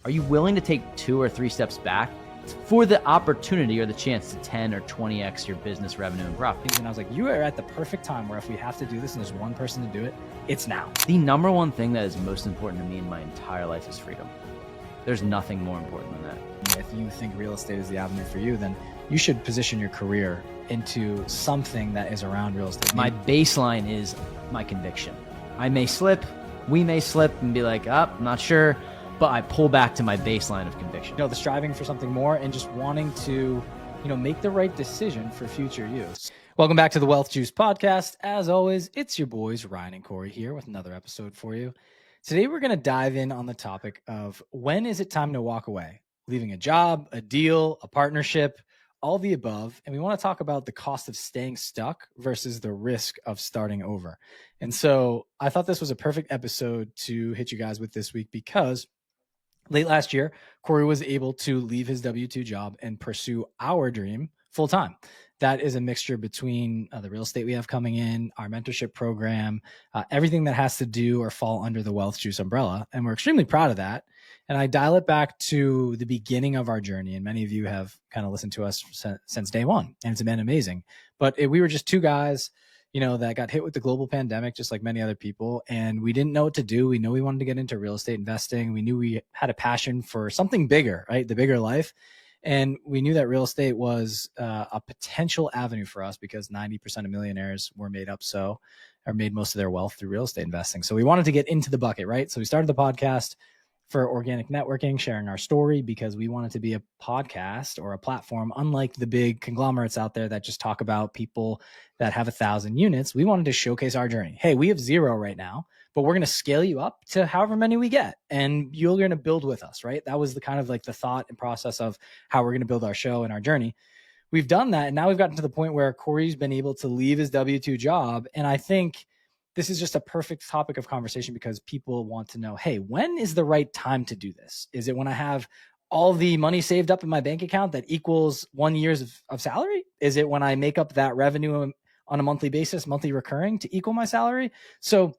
Are you willing to take 2 or 3 steps back for the opportunity or the chance to 10 or 20x your business revenue and profit? And I was like, you are at the perfect time where if we have to do this and there's one person to do it, it's now. The number one thing that is most important to me in my entire life is freedom. There's nothing more important than that. If you think real estate is the avenue for you, then you should position your career into something that is around real estate. My baseline is my conviction. I may slip, we may slip and be like, I'm not sure, but I pull back to my baseline of conviction. You know, the striving for something more and just wanting to, make the right decision for future you. Welcome back to the Wealth Juice podcast. As always, it's your boys, Ryan and Cory, here with another episode for you. Today, we're going to dive in on the topic of when is it time to walk away? Leaving a job, a deal, a partnership, all the above. And we want to talk about the cost of staying stuck versus the risk of starting over. And so I thought this was a perfect episode to hit you guys with this week because late last year, Cory was able to leave his W-2 job and pursue our dream full time. That is a mixture between the real estate we have coming in, our mentorship program, everything that has to do or fall under the Wealth Juice umbrella. And we're extremely proud of that. And I dial it back to the beginning of our journey. And many of you have kind of listened to us since day one, and it's been amazing. But we were just two guys, that got hit with the global pandemic, just like many other people. And we didn't know what to do. We knew we wanted to get into real estate investing. We knew we had a passion for something bigger, right? The bigger life. And we knew that real estate was a potential avenue for us because 90% of millionaires were made most of their wealth through real estate investing. So we wanted to get into the bucket, right? So we started the podcast for organic networking, sharing our story, because we wanted to be a podcast or a platform, unlike the big conglomerates out there that just talk about people that have 1,000 units. We wanted to showcase our journey. Hey, we have 0 right now, but we're going to scale you up to however many we get, and you're going to build with us, right? That was the kind of like the thought and process of how we're going to build our show and our journey. We've done that, and now we've gotten to the point where Cory's been able to leave his W-2 job, and I think this is just a perfect topic of conversation because people want to know, hey, when is the right time to do this? Is it when I have all the money saved up in my bank account that equals 1 year of salary? Is it when I make up that revenue on a monthly basis, monthly recurring, to equal my salary? So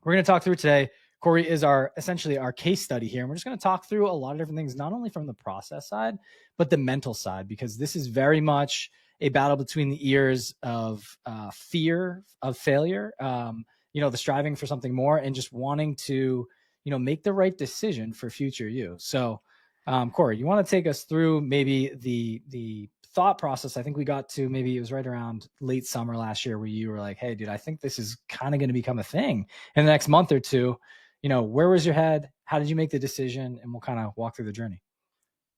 we're going to talk through today. Cory is essentially our case study here. And we're just going to talk through a lot of different things, not only from the process side, but the mental side, because this is very much a battle between the ears of fear of failure, the striving for something more, and just wanting to, make the right decision for future you. So, Cory, you want to take us through maybe the thought process? I think we got to, maybe it was right around late summer last year, where you were like, hey, dude, I think this is kind of going to become a thing in the next month or two. Where was your head? How did you make the decision? And we'll kind of walk through the journey.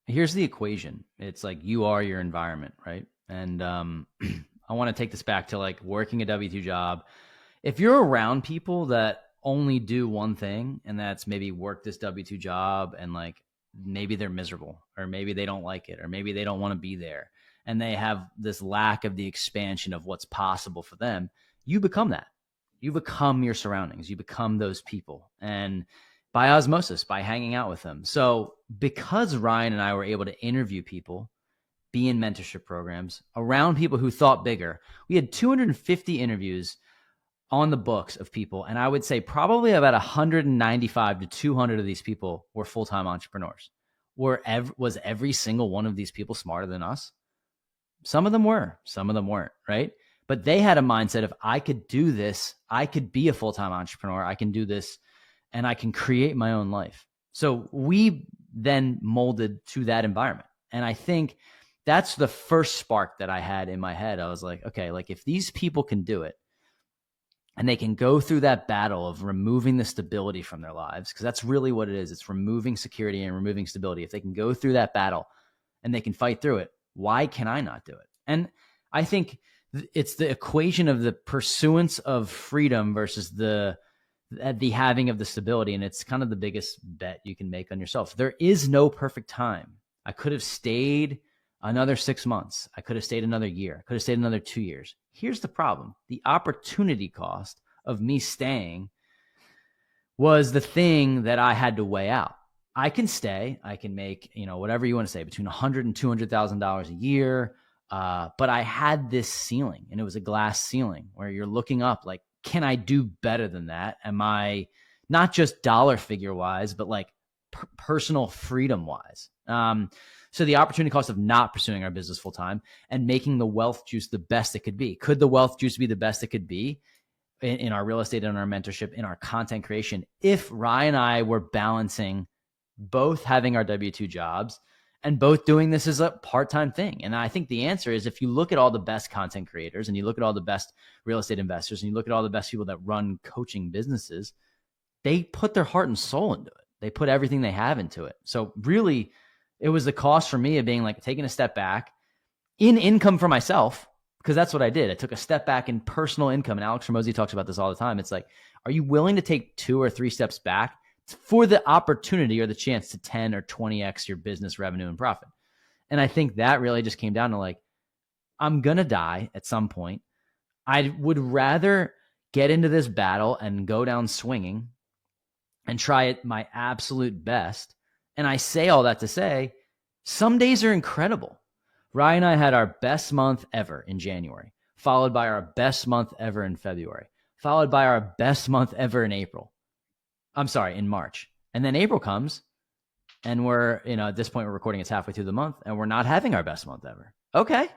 Here's the equation. It's like you are your environment, right? And I want to take this back to like working a W-2 job. If you're around people that only do one thing, and that's maybe work this W-2 job, and like maybe they're miserable, or maybe they don't like it, or maybe they don't want to be there, and they have this lack of the expansion of what's possible for them, you become that. You become your surroundings. You become those people. And by osmosis, by hanging out with them. So because Ryan and I were able to interview people, be in mentorship programs around people who thought bigger. We had 250 interviews on the books of people. And I would say probably about 195 to 200 of these people were full-time entrepreneurs. Was every single one of these people smarter than us? Some of them were, some of them weren't, right? But they had a mindset of, I could do this. I could be a full-time entrepreneur. I can do this, and I can create my own life. So we then molded to that environment. And I think that's the first spark that I had in my head. I was like, okay, like if these people can do it, and they can go through that battle of removing the stability from their lives, because that's really what it is. It's removing security and removing stability. If they can go through that battle and they can fight through it, why can I not do it? And I think it's the equation of the pursuance of freedom versus the having of the stability. And it's kind of the biggest bet you can make on yourself. There is no perfect time. I could have stayed another 6 months. I could have stayed another year. I could have stayed another 2 years. Here's the problem. The opportunity cost of me staying was the thing that I had to weigh out. I can stay. I can make, whatever you want to say, between $100,000 and $200,000 a year. But I had this ceiling, and it was a glass ceiling where you're looking up like, can I do better than that? Am I not just dollar figure wise, but like personal freedom wise. So the opportunity cost of not pursuing our business full time and making the wealth juice the best it could be. Could the wealth juice be the best it could be in our real estate, in our mentorship, in our content creation, if Ryan and I were balancing both having our W-2 jobs and both doing this as a part-time thing? And I think the answer is, if you look at all the best content creators and you look at all the best real estate investors and you look at all the best people that run coaching businesses, they put their heart and soul into it. They put everything they have into it. So really, it was the cost for me of being like taking a step back in income for myself, because that's what I did. I took a step back in personal income. And Alex Ramosi talks about this all the time. It's like, are you willing to take 2 or 3 steps back for the opportunity or the chance to 10 or 20x your business revenue and profit? And I think that really just came down to like, I'm going to die at some point. I would rather get into this battle and go down swinging and try it my absolute best. And I say all that to say, some days are incredible. Ryan and I had our best month ever in January, followed by our best month ever in February, followed by our best month ever in in March. And then April comes and we're, at this point we're recording, it's halfway through the month and we're not having our best month ever. Okay.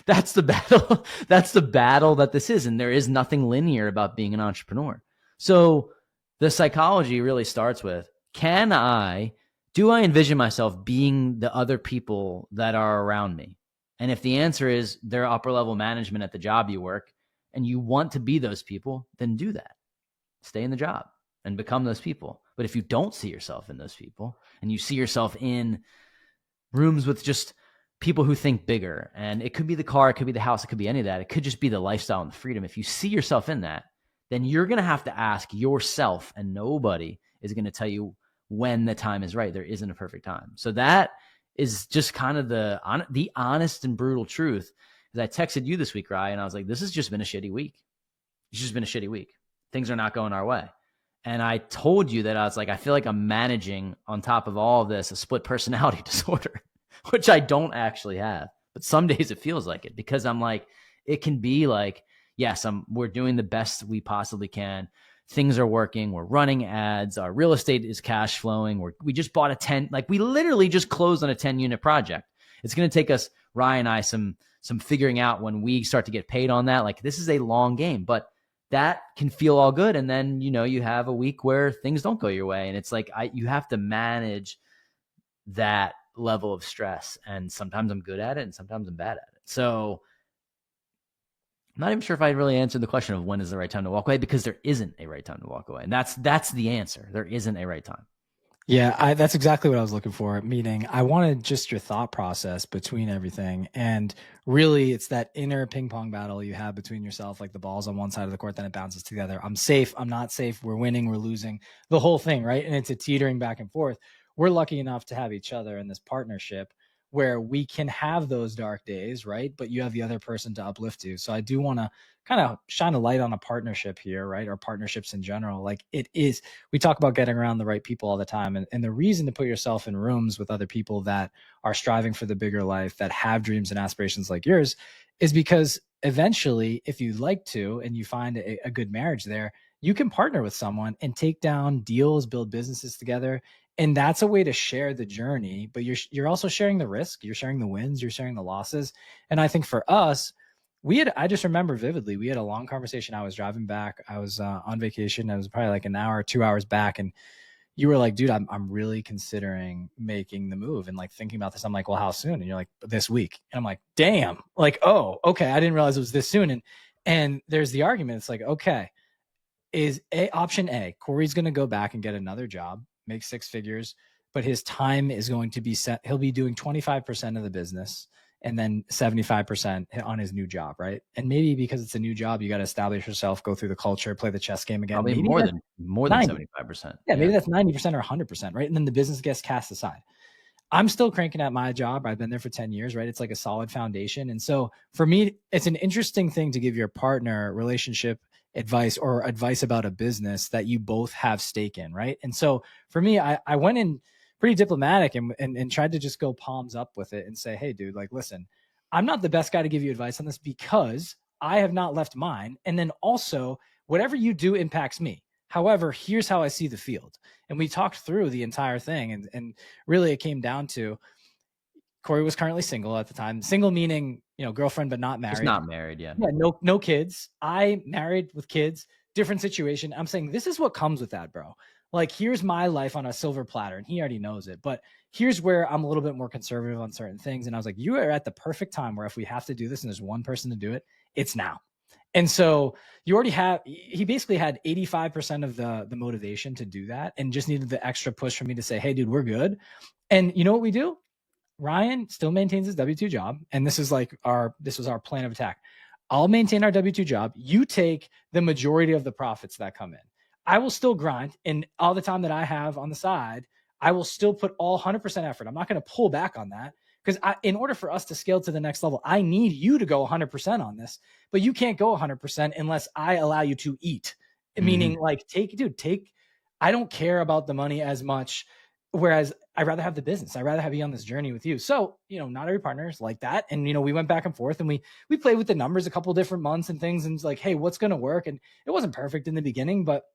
That's the battle. That's the battle that this is. And there is nothing linear about being an entrepreneur. So the psychology really starts with, do I envision myself being the other people that are around me? And if the answer is they're upper level management at the job you work and you want to be those people, then do that. Stay in the job and become those people. But if you don't see yourself in those people and you see yourself in rooms with just people who think bigger, and it could be the car, it could be the house, it could be any of that. It could just be the lifestyle and the freedom. If you see yourself in that, then you're going to have to ask yourself, and nobody is going to tell you when the time is right. There isn't a perfect time. So that is just kind of the honest and brutal truth. Because I texted you this week, Ryan, and I was like, this has just been a shitty week. It's just been a shitty week. Things are not going our way. And I told you that I was like, I feel like I'm managing on top of all of this, a split personality disorder, which I don't actually have. But some days it feels like it, because I'm like, it can be like, yes, we're doing the best we possibly can. Things are working. We're running ads. Our real estate is cash flowing. We just bought we literally just closed on a 10-unit project. It's going to take us, Ryan and I, some figuring out when we start to get paid on that. Like, this is a long game, but that can feel all good. And then, you have a week where things don't go your way. And it's like, you have to manage that level of stress. And sometimes I'm good at it and sometimes I'm bad at it. So I'm not even sure if I really answered the question of when is the right time to walk away, because there isn't a right time to walk away. And that's the answer. There isn't a right time. Yeah, that's exactly what I was looking for. Meaning, I wanted just your thought process between everything. And really, it's that inner ping pong battle you have between yourself, like the ball's on one side of the court, then it bounces to the other. I'm safe, I'm not safe, we're winning, we're losing, the whole thing, right? And it's a teetering back and forth. We're lucky enough to have each other in this partnership where we can have those dark days, right? But you have the other person to uplift you. So I do want to kind of shine a light on a partnership here, right? Or partnerships in general. Like, we talk about getting around the right people all the time. And the reason to put yourself in rooms with other people that are striving for the bigger life, that have dreams and aspirations like yours, is because eventually, if you'd like to, and you find a good marriage there, you can partner with someone and take down deals, build businesses together. And that's a way to share the journey, but you're also sharing the risk, you're sharing the wins, you're sharing the losses. And I think for us, I just remember vividly, we had a long conversation. I was driving back. I was on vacation. I was probably like an hour, 2 hours back. And you were like, dude, I'm really considering making the move and like thinking about this. I'm like, well, how soon? And you're like, this week. And I'm like, damn, like, oh, okay. I didn't realize it was this soon. And there's the argument. It's like, okay, option A, Cory's going to go back and get another job, make 6 figures, but his time is going to be set. He'll be doing 25% of the business and then 75% on his new job, right? And maybe because it's a new job, you got to establish yourself, go through the culture, play the chess game again. Probably maybe more than 75%. Yeah, maybe that's 90% or 100%, right? And then the business gets cast aside. I'm still cranking at my job. I've been there for 10 years, right? It's like a solid foundation. And so for me, it's an interesting thing to give your partner relationship advice or advice about a business that you both have stake in, right? And so for me, I went in pretty diplomatic and tried to just go palms up with it and say, hey, dude, like, listen, I'm not the best guy to give you advice on this because I have not left mine. And then also, whatever you do impacts me. However, here's how I see the field. And we talked through the entire thing. And really it came down to Cory was currently single at the time. Single meaning, girlfriend, but not married. Just not married, yeah. Yeah, no kids. I married with kids, different situation. I'm saying this is what comes with that, bro. Like, here's my life on a silver platter, and he already knows it. But here's where I'm a little bit more conservative on certain things. And I was like, you are at the perfect time where if we have to do this and there's one person to do it, it's now. And so he basically had 85% of the motivation to do that and just needed the extra push for me to say, hey, dude, we're good. And you know what we do? Ryan still maintains his W-2 job. And this was our plan of attack. I'll maintain our W-2 job. You take the majority of the profits that come in. I will still grind, and all the time that I have on the side, I will still put all 100% effort. I'm not going to pull back on that, because in order for us to scale to the next level, I need you to go 100% on this, but you can't go 100% unless I allow you to eat. Meaning, like, I don't care about the money as much. Whereas I'd rather have the business. I'd rather have you on this journey with you. So, not every partner is like that. And, we went back and forth, and we played with the numbers a couple different months and things. And it's like, hey, what's going to work? And it wasn't perfect in the beginning, but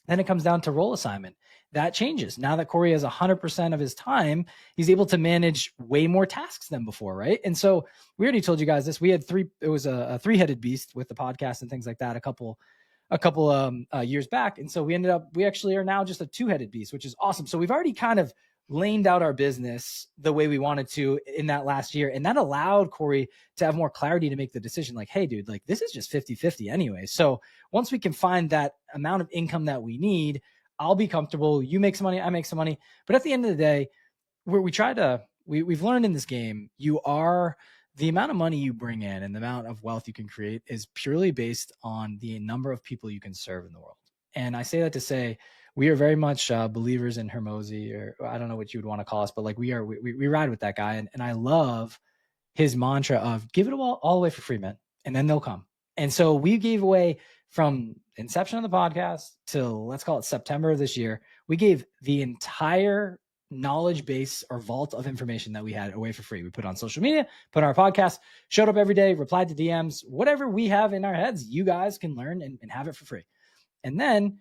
then it comes down to role assignment. That changes. Now that Cory has 100% of his time, he's able to manage way more tasks than before, right? And so we already told you guys this. We had it was a three-headed beast with the podcast and things like that a couple years back. And so we actually are now just a two-headed beast, which is awesome. So we've already kind of laned out our business the way we wanted to in that last year. And that allowed Cory to have more clarity to make the decision like, hey, dude, like, this is just 50-50 anyway. So once we can find that amount of income that we need, I'll be comfortable. You make some money, I make some money. But at the end of the day, we've learned in this game, the amount of money you bring in and the amount of wealth you can create is purely based on the number of people you can serve in the world. And I say that to say, we are very much believers in Hermosi, or I don't know what you would want to call us, but like we ride with that guy. And I love his mantra of give it all away for free, man, and then they'll come. And so we gave away from inception of the podcast till, let's call it September of this year, we gave the entire knowledge base or vault of information that we had away for free. We put on social media, put on our podcast, showed up every day, replied to DMs, whatever we have in our heads, you guys can learn and have it for free. And then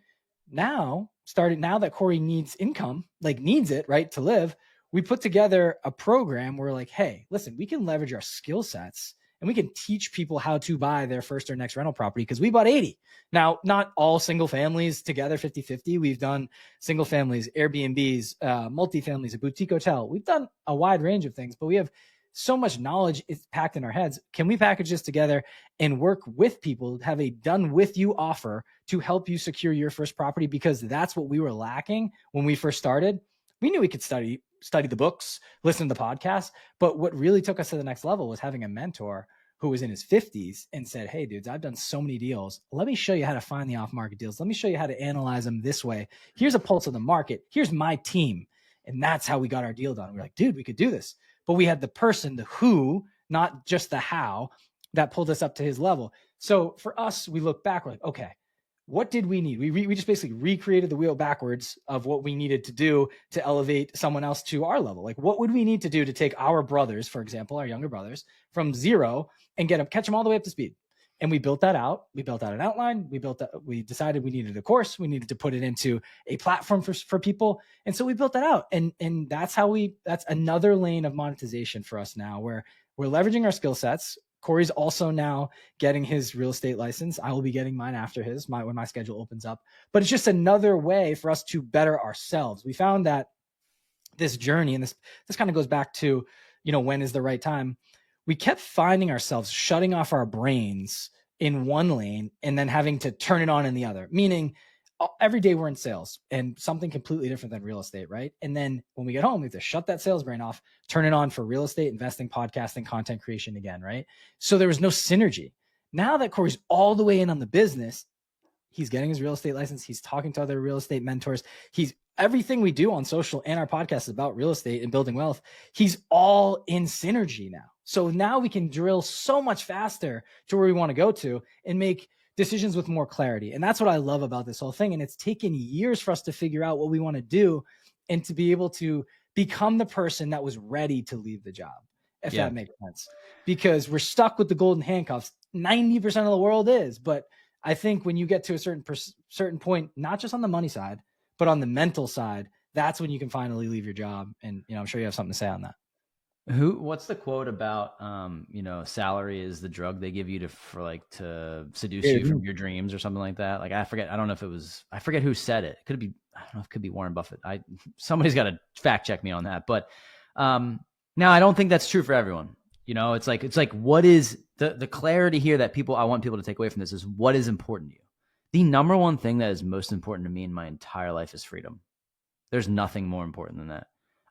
now that Cory needs income, like needs it, right, to live, we put together a program where like, hey, listen, we can leverage our skill sets and we can teach people how to buy their first or next rental property, because we bought 80. Now, not all single families together 50-50. We've done single families, Airbnbs, multifamilies, a boutique hotel. We've done a wide range of things, but we have so much knowledge is packed in our heads. Can we package this together and work with people, have a done with you offer to help you secure your first property? Because that's what we were lacking when we first started. We knew we could study the books, listen to the podcast, but what really took us to the next level was having a mentor who was in his 50s and said, hey, dudes, I've done so many deals. Let me show you how to find the off-market deals. Let me show you how to analyze them this way. Here's a pulse of the market. Here's my team. And that's how we got our deal done. We're like, dude, we could do this. But we had the person, the who, not just the how, that pulled us up to his level. So for us, we look back, we're like, okay, what did we need? We just basically recreated the wheel backwards of what we needed to do to elevate someone else to our level. Like, what would we need to do to take our brothers, for example, our younger brothers, from zero and catch them all the way up to speed? And we built that out. We built out an outline. We decided we needed a course. We needed to put it into a platform for people. And so we built that out. And that's another lane of monetization for us now, where we're leveraging our skill sets. Cory's also now getting his real estate license. I will be getting mine after when my schedule opens up. But it's just another way for us to better ourselves. We found that this journey, and this kind of goes back to, when is the right time? We kept finding ourselves shutting off our brains in one lane and then having to turn it on in the other, meaning every day we're in sales and something completely different than real estate, right? And then when we get home, we have to shut that sales brain off, turn it on for real estate, investing, podcasting, content creation again, right? So there was no synergy. Now that Cory's all the way in on the business, he's getting his real estate license. He's talking to other real estate mentors. Everything we do on social and our podcast is about real estate and building wealth. He's all in synergy now. So now we can drill so much faster to where we want to go to and make decisions with more clarity. And that's what I love about this whole thing. And it's taken years for us to figure out what we want to do and to be able to become the person that was ready to leave the job, if that makes sense. Because we're stuck with the golden handcuffs. 90% of the world is, but I think when you get to a certain point, not just on the money side, but on the mental side, that's when you can finally leave your job. And, I'm sure you have something to say on that. What's the quote about, salary is the drug they give you to seduce you from your dreams or something like that? Like, I don't know if I forget who said it. I don't know if it could be Warren Buffett. Somebody's got to fact check me on that. But, now I don't think that's true for everyone. It's like, what is the clarity here that I want people to take away from this is what is important to you. The number one thing that is most important to me in my entire life is freedom. There's nothing more important than that.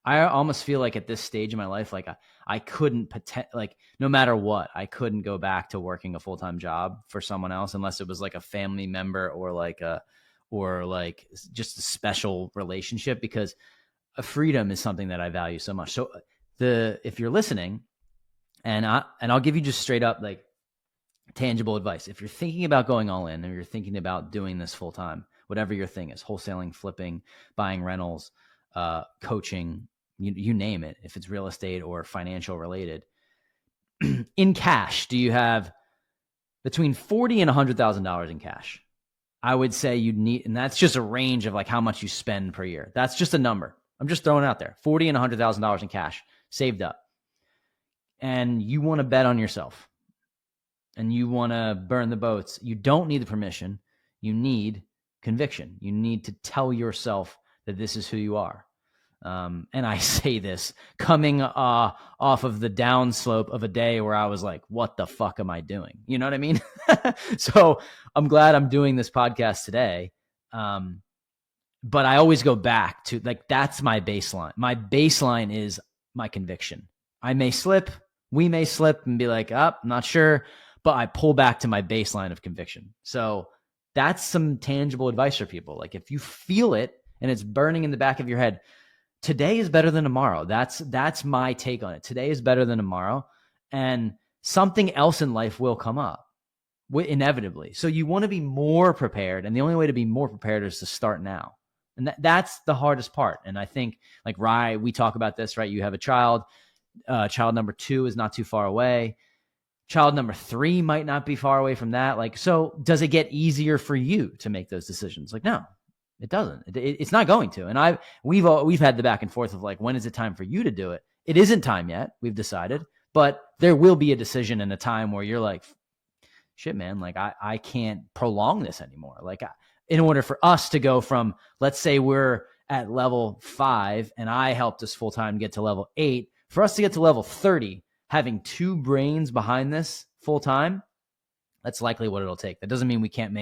I almost feel like at this stage in my life, like I couldn't no matter what, I couldn't go back to working a full-time job for someone else unless it was like a family member or just a special relationship, because freedom is something that I value so much. So if you're listening, and I'll give you just straight up like tangible advice. If you're thinking about going all in, or you're thinking about doing this full-time, whatever your thing is, wholesaling, flipping, buying rentals, coaching, you name it, if it's real estate or financial related, in cash, do you have between $40,000 and $100,000 in cash? I would say you'd need, and that's just a range of like how much you spend per year. That's just a number. I'm just throwing it out there. $40,000 and $100,000 in cash saved up. And you want to bet on yourself and you want to burn the boats. You don't need the permission. You need conviction. You need to tell yourself that this is who you are. And I say this coming off of the downslope of a day where I was like, what the fuck am I doing? You know what I mean? So I'm glad I'm doing this podcast today. But I always go back to like, that's my baseline. My baseline is my conviction. I may slip, we may slip and be like, I'm not sure, but I pull back to my baseline of conviction. So that's some tangible advice for people. Like if you feel it and it's burning in the back of your head, today is better than tomorrow. That's my take on it. Today is better than tomorrow, and something else in life will come up inevitably. So you want to be more prepared, and the only way to be more prepared is to start now. And that's the hardest part. And I think like Rye, we talk about this, right? You have a child, child number 2 is not too far away. Child number 3 might not be far away from that. Like, so does it get easier for you to make those decisions? Like, no. It doesn't. It's not going to. And we've had the back and forth of like, when is it time for you to do it? It isn't time yet. We've decided, but there will be a decision and a time where you're like, shit, man, like I can't prolong this anymore. Like in order for us to go from, let's say we're at level 5 and I helped us full time get to level 8, for us to get to level 30, having 2 brains behind this full time, that's likely what it'll take. That doesn't mean we can't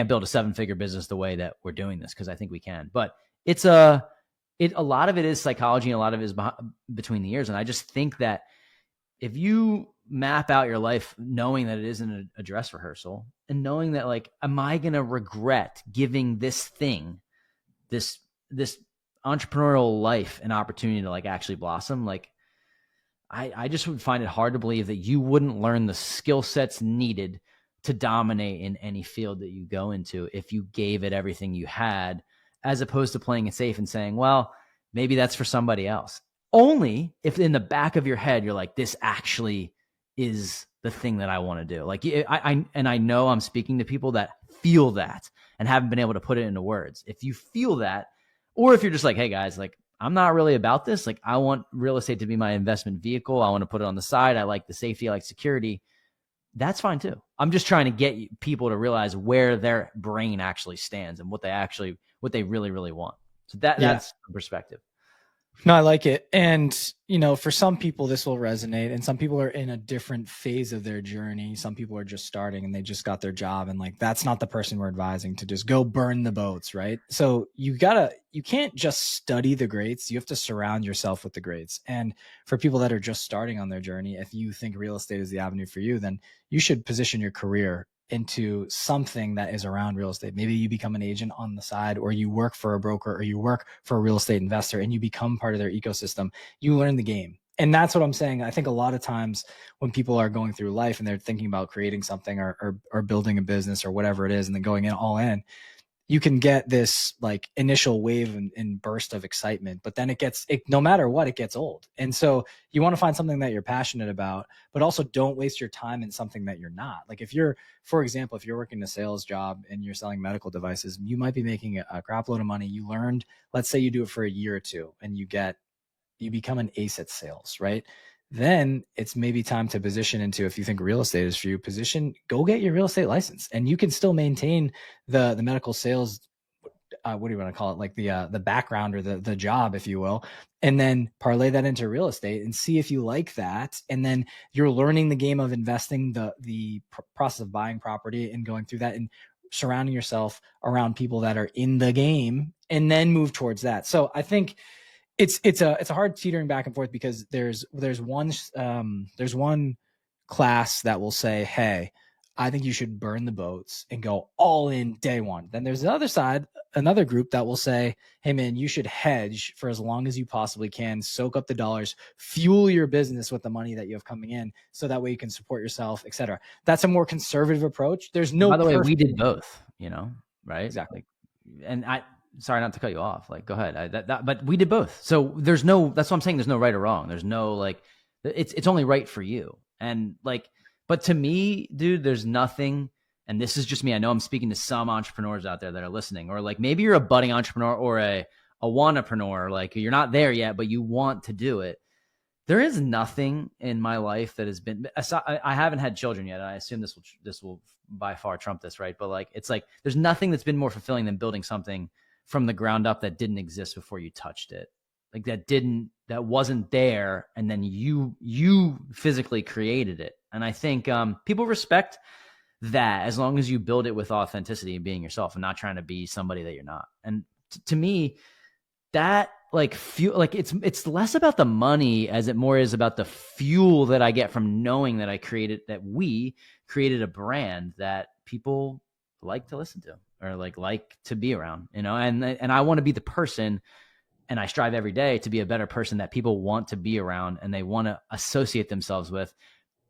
build a 7-figure business the way that we're doing this, because I think we can. But a lot of it is psychology and a lot of it is between the ears. And I just think that if you map out your life knowing that it isn't a dress rehearsal, and knowing that like, am I going to regret giving this thing, this entrepreneurial life, an opportunity to like actually blossom? Like I just would find it hard to believe that you wouldn't learn the skill sets needed to dominate in any field that you go into if you gave it everything you had, as opposed to playing it safe and saying, well, maybe that's for somebody else. Only if in the back of your head, you're like, this actually is the thing that I want to do. Like I know I'm speaking to people that feel that and haven't been able to put it into words. If you feel that, or if you're just like, hey guys, like I'm not really about this. Like I want real estate to be my investment vehicle. I want to put it on the side. I like the safety. I like security. That's fine too. I'm just trying to get people to realize where their brain actually stands and what they really, really want. So that's the perspective. No, I like it. And, for some people, this will resonate, and some people are in a different phase of their journey. Some people are just starting and they just got their job, and like, that's not the person we're advising to just go burn the boats. Right. So you can't just study the greats. You have to surround yourself with the greats. And for people that are just starting on their journey, if you think real estate is the avenue for you, then you should position your career into something that is around real estate. Maybe you become an agent on the side, or you work for a broker, or you work for a real estate investor and you become part of their ecosystem. You learn the game. And that's what I'm saying. I think a lot of times when people are going through life and they're thinking about creating something or building a business or whatever it is, and then going in all in, you can get this like initial wave and burst of excitement, but then no matter what, it gets old. And so you want to find something that you're passionate about, but also don't waste your time in something that you're not. Like for example, if you're working a sales job and you're selling medical devices, you might be making a crap load of money. You learned, let's say you do it for a year or two and you become an ace at sales, right? Then it's maybe time to position into, if you think real estate is for you, go get your real estate license, and you can still maintain the medical sales. What do you want to call it? Like the background or the job, if you will, and then parlay that into real estate and see if you like that. And then you're learning the game of investing, the process of buying property and going through that, and surrounding yourself around people that are in the game, and then move towards that. So I think it's a hard teetering back and forth, because there's one class that will say, hey, I think you should burn the boats and go all in day one. Then there's the other side, another group that will say, hey man, you should hedge for as long as you possibly can, soak up the dollars, fuel your business with the money that you have coming in, so that way you can support yourself, etc. That's a more conservative approach. There's no, by the way, we did both, right? Exactly. And sorry not to cut you off. Like, go ahead. But we did both. So that's what I'm saying. There's no right or wrong. There's no like, it's only right for you. And like, but to me, dude, there's nothing, and this is just me. I know I'm speaking to some entrepreneurs out there that are listening, or like maybe you're a budding entrepreneur or a wannapreneur, like you're not there yet, but you want to do it. There is nothing in my life that has been, I haven't had children yet. And I assume this will by far trump this, right? But like, it's like, there's nothing that's been more fulfilling than building something from the ground up that didn't exist before you touched it. Like that wasn't there. And then you physically created it. And I think people respect that as long as you build it with authenticity and being yourself and not trying to be somebody that you're not. And to me, that like fuel, like it's less about the money as it more is about the fuel that I get from knowing that we created a brand that people like to listen to or like to be around, and I want to be the person, and I strive every day to be a better person that people want to be around and they want to associate themselves with,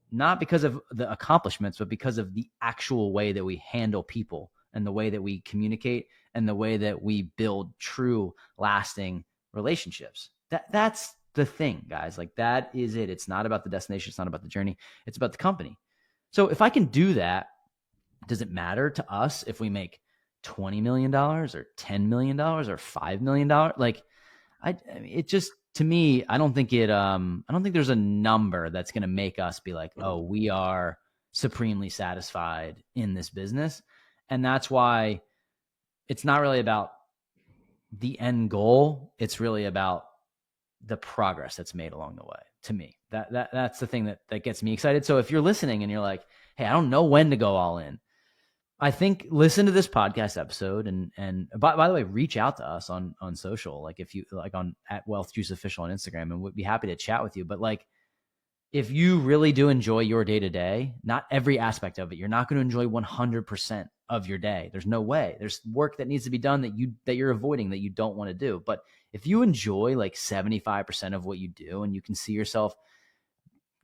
not because of the accomplishments, but because of the actual way that we handle people and the way that we communicate and the way that we build true, lasting relationships. That's the thing, guys. Like, that is it. It's not about the destination. It's not about the journey. It's about the company. So if I can do that, does it matter to us if we make $20 million or $10 million or $5 million? Like, I mean, it just, to me, I don't think there's a number that's going to make us be like, oh, we are supremely satisfied in this business. And that's why it's not really about the end goal. It's really about the progress that's made along the way. To me, that's the thing that gets me excited. So if you're listening and you're like, hey, I don't know when to go all in, I think listen to this podcast episode and by the way, reach out to us on social. Like, if you like on @WealthJuiceOfficial on Instagram, and we'd be happy to chat with you. But like, if you really do enjoy your day to day, not every aspect of it, you're not going to enjoy 100% of your day. There's no way. There's work that needs to be done that you're avoiding, that you don't want to do. But if you enjoy like 75% of what you do, and you can see yourself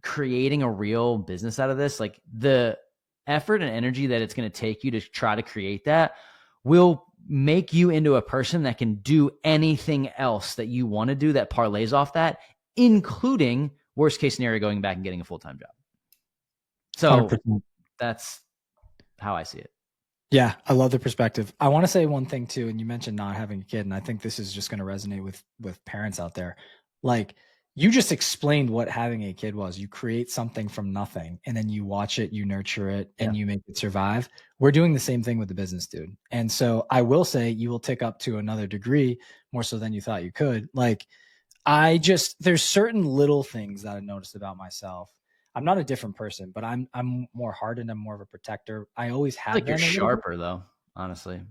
creating a real business out of this, like the effort and energy that it's going to take you to try to create that will make you into a person that can do anything else that you want to do that parlays off that, including worst case scenario, going back and getting a full-time job. So 100%. That's how I see it. Yeah, I love the perspective. I want to say one thing too, and you mentioned not having a kid, and I think this is just going to resonate with parents out there. Like, you just explained what having a kid was. You create something from nothing, and then you watch it, you nurture it, and you make it survive. We're doing the same thing with the business, dude. And so I will say you will tick up to another degree, more so than you thought you could. Like, there's certain little things that I noticed about myself. I'm not a different person, but I'm more hardened. I'm more of a protector. I always have. Like, you're sharper though, honestly.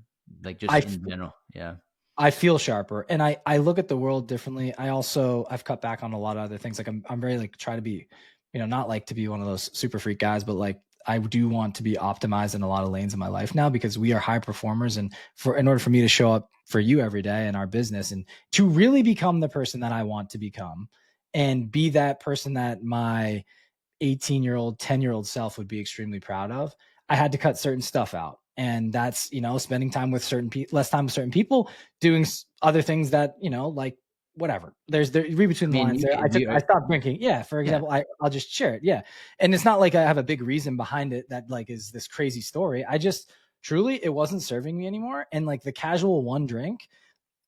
Like, just in general. Yeah. I feel sharper, and I look at the world differently. I've cut back on a lot of other things. Like, I'm very like, try to be, not like to be one of those super freak guys, but like, I do want to be optimized in a lot of lanes in my life now, because we are high performers. And in order for me to show up for you every day in our business and to really become the person that I want to become and be that person that my 18-year-old, 10-year-old self would be extremely proud of, I had to cut certain stuff out. And that's, spending time with less time with certain people, doing other things that, like whatever. Read between the lines there. I stopped drinking. Yeah. For example, I'll just share it. Yeah. And it's not like I have a big reason behind it that like is this crazy story. I just truly, it wasn't serving me anymore. And like the casual one drink,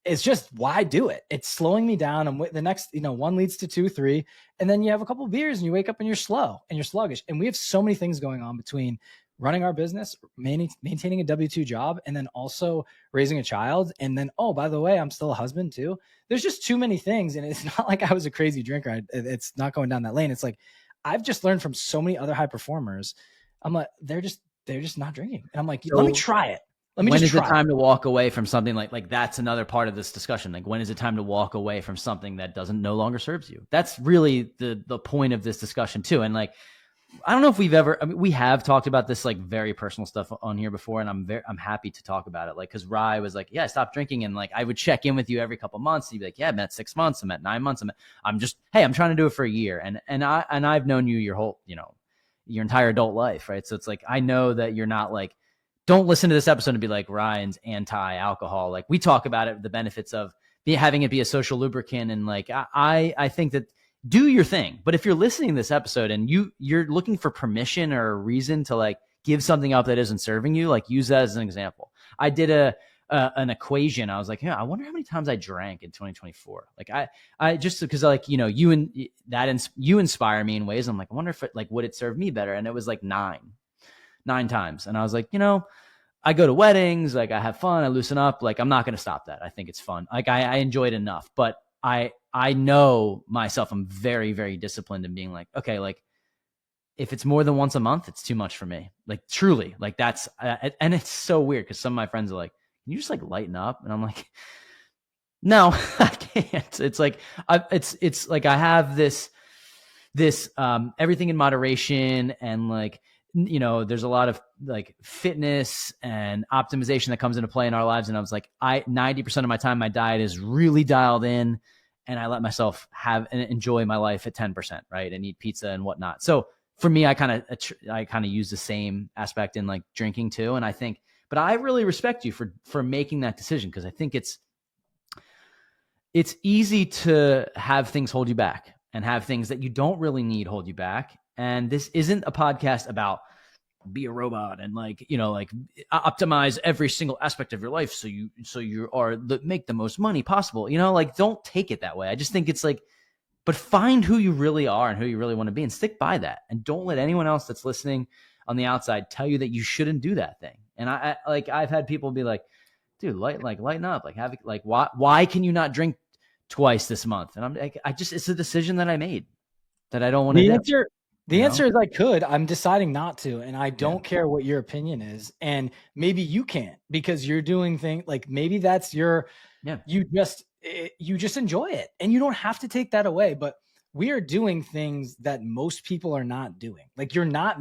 it's just, why do it? It's slowing me down. And the next, one leads to 2, 3, and then you have a couple of beers and you wake up and you're slow and you're sluggish. And we have so many things going on between running our business, maintaining a W-2 job, and then also raising a child. And then, oh, by the way, I'm still a husband too. There's just too many things. And it's not like I was a crazy drinker. It's not going down that lane. It's like, I've just learned from so many other high performers. I'm like, they're just not drinking. And I'm like, let me try it. When is the time to walk away from something like that's another part of this discussion. Like, when is it time to walk away from something that no longer serves you? That's really the point of this discussion too. And like, I don't know if we have talked about this like very personal stuff on here before, and I'm happy to talk about it. Like, cause Rye was like, yeah, I stopped drinking. And like, I would check in with you every couple months. You'd be like, yeah, I'm at 6 months. I'm at 9 months. Hey, I'm trying to do it for a year. And I've known you your whole, your entire adult life. Right. So it's like, I know that you're not like, don't listen to this episode and be like, Ryan's anti-alcohol. Like, we talk about it, the benefits of having it be a social lubricant. And like, I think that do your thing. But if you're listening to this episode and you're looking for permission or a reason to like give something up that isn't serving you, like use that as an example. I did an equation. I was like, I wonder how many times I drank in 2024. Like I just, because like, you inspire me in ways. I'm like, I wonder if would it serve me better? And it was like 9 times. And I was like, I go to weddings, like I have fun, I loosen up. Like, I'm not going to stop that. I think it's fun. Like I enjoy it enough, but I know myself. I'm very, very disciplined in being like, okay, like if it's more than once a month, it's too much for me. Like truly, like that's, and it's so weird because some of my friends are like, can you just like lighten up? And I'm like, no, I can't. It's like, it's like I have this everything in moderation, and like, there's a lot of like fitness and optimization that comes into play in our lives. And I was like, 90% of my time, my diet is really dialed in, and I let myself have and enjoy my life at 10%, right? And eat pizza and whatnot. So for me, I kind of use the same aspect in like drinking too. And I think, but I really respect you for making that decision, because I think it's easy to have things hold you back and have things that you don't really need hold you back. And this isn't a podcast about be a robot and like, like optimize every single aspect of your life. So you make the most money possible, like don't take it that way. I just think it's like, but find who you really are and who you really want to be and stick by that. And don't let anyone else that's listening on the outside tell you that you shouldn't do that thing. And I've had people be like, dude, lighten up, like why can you not drink twice this month? And I'm like, it's a decision that I made that I don't want to do. The answer is I could. I'm deciding not to, and I don't care what your opinion is. And maybe you can't, because you're doing things like maybe that's you just enjoy it, and you don't have to take that away. But we are doing things that most people are not doing. Like you're not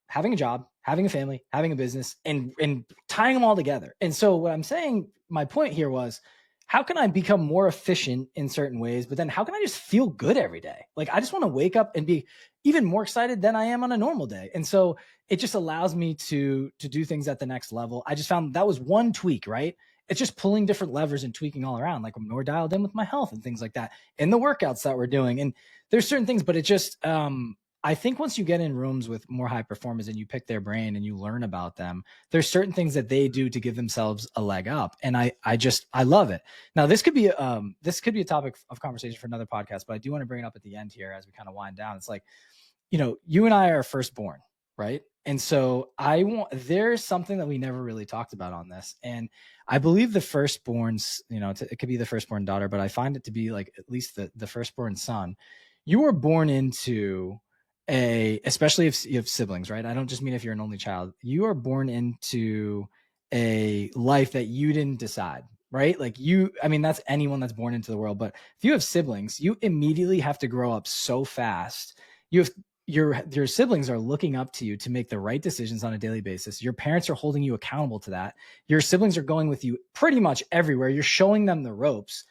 having a job, having a family, having a business, and tying them all together. And so what I'm saying, my point here was, how can I become more efficient in certain ways, but then how can I just feel good every day? Like, I just want to wake up and be even more excited than I am on a normal day. And so it just allows me to do things at the next level. I just found that was one tweak, right? It's just pulling different levers and tweaking all around. Like I'm more dialed in with my health and things like that, and the workouts that we're doing. And there's certain things, but it just, I think once you get in rooms with more high performers and you pick their brain and you learn about them, there's certain things that they do to give themselves a leg up. And I love it. Now, this could be a topic of conversation for another podcast, but I do want to bring it up at the end here as we kind of wind down. It's like, you and I are firstborn, right? And so there's something that we never really talked about on this. And I believe the firstborns, it could be the firstborn daughter, but I find it to be like at least the firstborn son. You were born into especially if you have siblings, right? I don't just mean if you're an only child. You are born into a life that you didn't decide, right? Like that's anyone that's born into the world. But if you have siblings, you immediately have to grow up so fast. Your siblings are looking up to you to make the right decisions on a daily basis. Your parents are holding you accountable to that. Your siblings are going with you pretty much everywhere. You're showing them the ropes.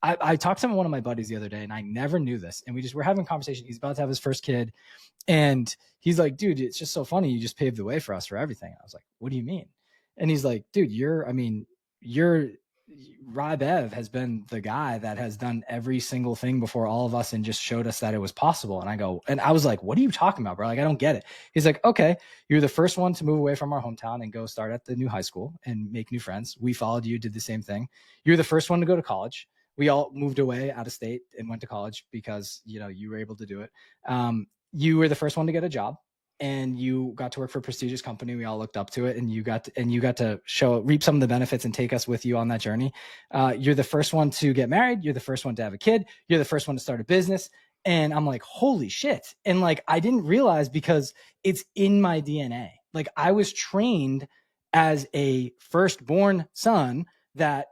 I talked to one of my buddies the other day, and I never knew this. And we're having a conversation. He's about to have his first kid. And he's like, dude, it's just so funny. You just paved the way for us for everything. I was like, what do you mean? And he's like, dude, Rybev has been the guy that has done every single thing before all of us and just showed us that it was possible. And I was like, what are you talking about, bro? Like, I don't get it. He's like, okay, you're the first one to move away from our hometown and go start at the new high school and make new friends. We followed you, did the same thing. You're the first one to go to college. We all moved away out of state and went to college because, you were able to do it. You were the first one to get a job, and you got to work for a prestigious company. We all looked up to it, and you got to reap some of the benefits and take us with you on that journey. You're the first one to get married. You're the first one to have a kid. You're the first one to start a business. And I'm like, holy shit. And like, I didn't realize, because it's in my DNA. Like, I was trained as a firstborn son that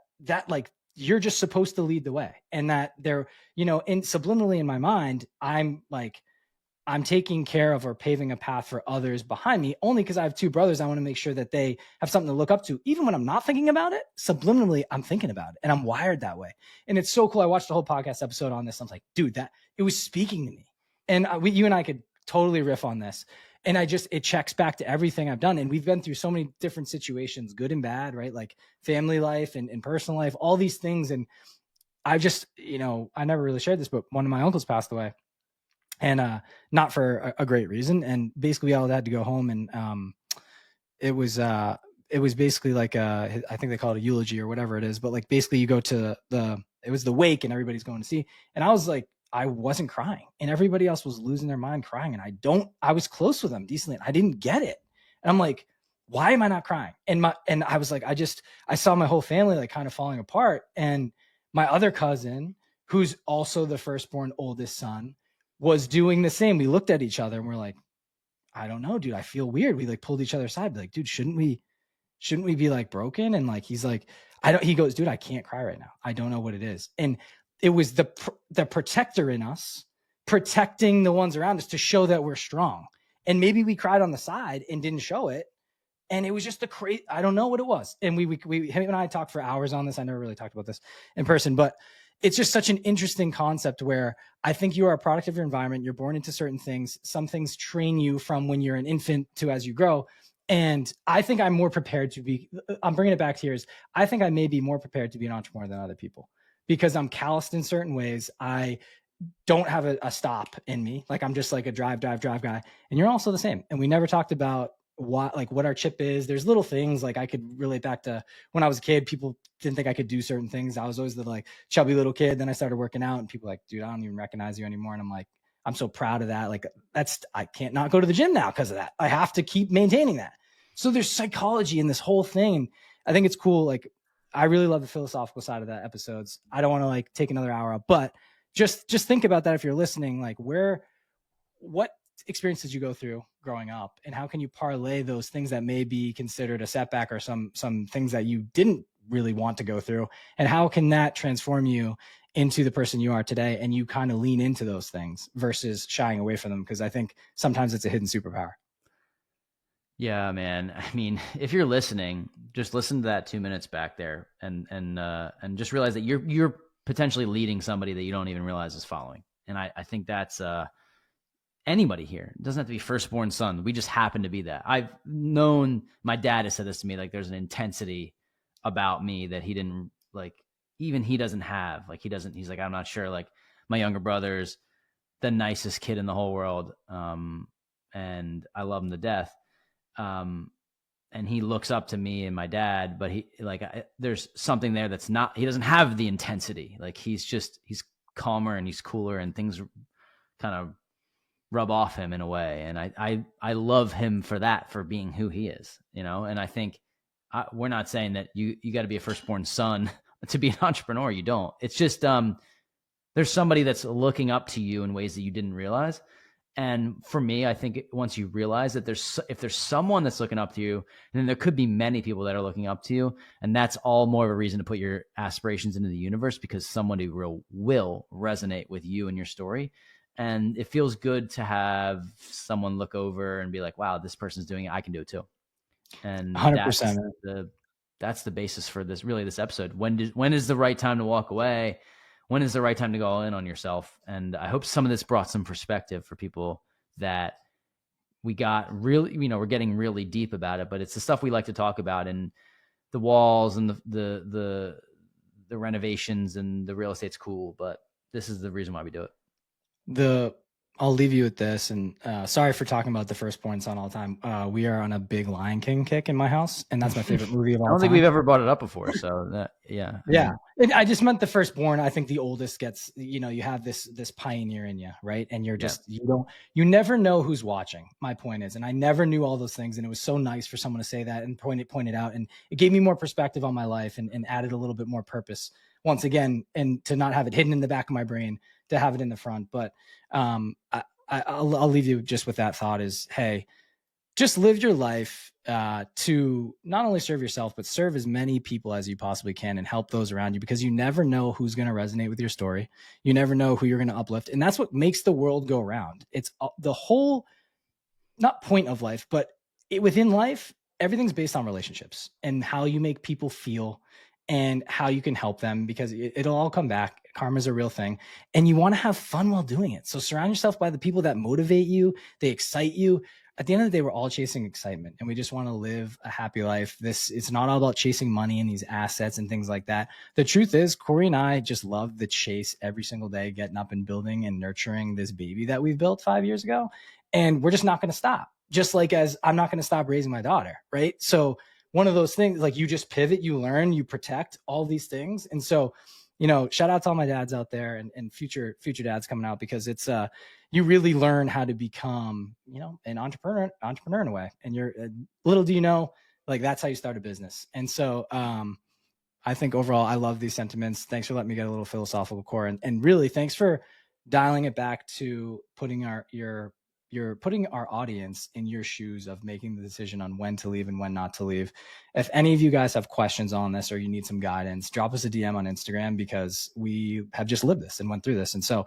like, you're just supposed to lead the way. And that subliminally in my mind, I'm taking care of or paving a path for others behind me, only because I have two brothers. I want to make sure that they have something to look up to. Even when I'm not thinking about it, subliminally, I'm thinking about it, and I'm wired that way. And it's so cool. I watched the whole podcast episode on this. I was like, dude, that it was speaking to me. And you and I could totally riff on this. And it checks back to everything I've done. And we've been through so many different situations, good and bad, right? Like family life and personal life, all these things. And I just, I never really shared this, but one of my uncles passed away. And not for a great reason. And basically we all had to go home, and it was basically like I think they call it a eulogy or whatever it is. But like, basically you go to it was the wake, and everybody's going to see. And I was like, I wasn't crying, and everybody else was losing their mind crying. And I was close with them decently, and I didn't get it. And I'm like, why am I not crying? And I was like, I saw my whole family like kind of falling apart. And my other cousin, who's also the firstborn oldest son, was doing the same. We looked at each other and we're like, I don't know, dude, I feel weird. We like pulled each other aside, like, dude, shouldn't we be like broken? And like, he's like, he goes, dude, I can't cry right now. I don't know what it is. And it was the protector in us protecting the ones around us to show that we're strong. And maybe we cried on the side and didn't show it. And it was just I don't know what it was. And him and I talked for hours on this. I never really talked about this in person, but it's just such an interesting concept where I think you are a product of your environment. You're born into certain things. Some things train you from when you're an infant to as you grow. And I think I'm more prepared I'm bringing it back to here, I think I may be more prepared to be an entrepreneur than other people, because I'm calloused in certain ways. I don't have a stop in me. Like, I'm just like a drive guy. And you're also the same. And we never talked about what our chip is. There's little things like I could relate back to when I was a kid. People didn't think I could do certain things. I was always the like chubby little kid. Then I started working out, and people were like, dude, I don't even recognize you anymore. And I'm like, I'm so proud of that. Like, I can't not go to the gym now because of that. I have to keep maintaining that. So there's psychology in this whole thing. And I think it's cool. Like, I really love the philosophical side of the episodes. I don't want to like take another hour up, but just think about that if you're listening. Like, what experience did you go through growing up, and how can you parlay those things that may be considered a setback or some things that you didn't really want to go through, and how can that transform you into the person you are today, and you kind of lean into those things versus shying away from them? Because I think sometimes it's a hidden superpower. Yeah, man. I mean, if you're listening, just listen to that 2 minutes back there, and just realize that you're potentially leading somebody that you don't even realize is following. And I think that's anybody here. It doesn't have to be firstborn son. We just happen to be that. I've known, my dad has said this to me, like, there's an intensity about me that he didn't, like, even he doesn't have. Like, he's like, I'm not sure. Like, my younger brother's the nicest kid in the whole world. And I love him to death. And he looks up to me and my dad, but there's something there that's not, he doesn't have the intensity. Like, he's calmer and he's cooler, and things kind of rub off him in a way. And I love him for that, for being who he is, and I think we're not saying that you got to be a firstborn son to be an entrepreneur. You don't. It's just, there's somebody that's looking up to you in ways that you didn't realize. And for me, I think once you realize that if there's someone that's looking up to you, then there could be many people that are looking up to you. And that's all more of a reason to put your aspirations into the universe, because somebody will resonate with you and your story. And it feels good to have someone look over and be like, wow, this person's doing it, I can do it too. And 100%. that's the basis for this episode. When is the right time to walk away? when is the right time to go all in on yourself? And I hope some of this brought some perspective for people that we got really, we're getting really deep about it, but it's the stuff we like to talk about, and the walls and the renovations and the real estate's cool, but this is the reason why we do it. I'll leave you with this, and sorry for talking about the Firstborn Son all the time. We are on a big Lion King kick in my house, and that's my favorite movie of all time. I don't think we've ever brought it up before, so that, yeah. Yeah. I just meant the firstborn. I think the oldest gets, you have this pioneer in you, right? And you're just, you never know who's watching. My point is, and I never knew all those things. And it was so nice for someone to say that and point it out. And it gave me more perspective on my life and added a little bit more purpose once again, and to not have it hidden in the back of my brain, to have it in the front. But I'll leave you just with that thought is, hey, just live your life to not only serve yourself, but serve as many people as you possibly can and help those around you, because you never know who's going to resonate with your story. You never know who you're going to uplift. And that's what makes the world go round. It's the whole, not point of life, but within life, everything's based on relationships and how you make people feel and how you can help them, because it'll all come back. Karma's a real thing, and you want to have fun while doing it. So surround yourself by the people that motivate you, they excite you. At the end of the day, we're all chasing excitement, and we just want to live a happy life. It's not all about chasing money and these assets and things like that. The truth is, Cory and I just love the chase every single day, getting up and building and nurturing this baby that we've built 5 years ago. And we're just not going to stop. Just like as I'm not going to stop raising my daughter, right? So one of those things, like you just pivot, you learn, you protect all these things. And so, shout out to all my dads out there and future dads coming out, because it's, you really learn how to become, an entrepreneur in a way. And you're little do you know, like that's how you start a business. And so, I think overall, I love these sentiments. Thanks for letting me get a little philosophical, Cory, and really thanks for dialing it back to putting you're putting our audience in your shoes of making the decision on when to leave and when not to leave. If any of you guys have questions on this or you need some guidance, drop us a DM on Instagram, because we have just lived this and went through this. And so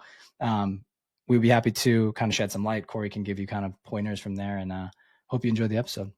we'd be happy to kind of shed some light. Cory can give you kind of pointers from there, and hope you enjoyed the episode.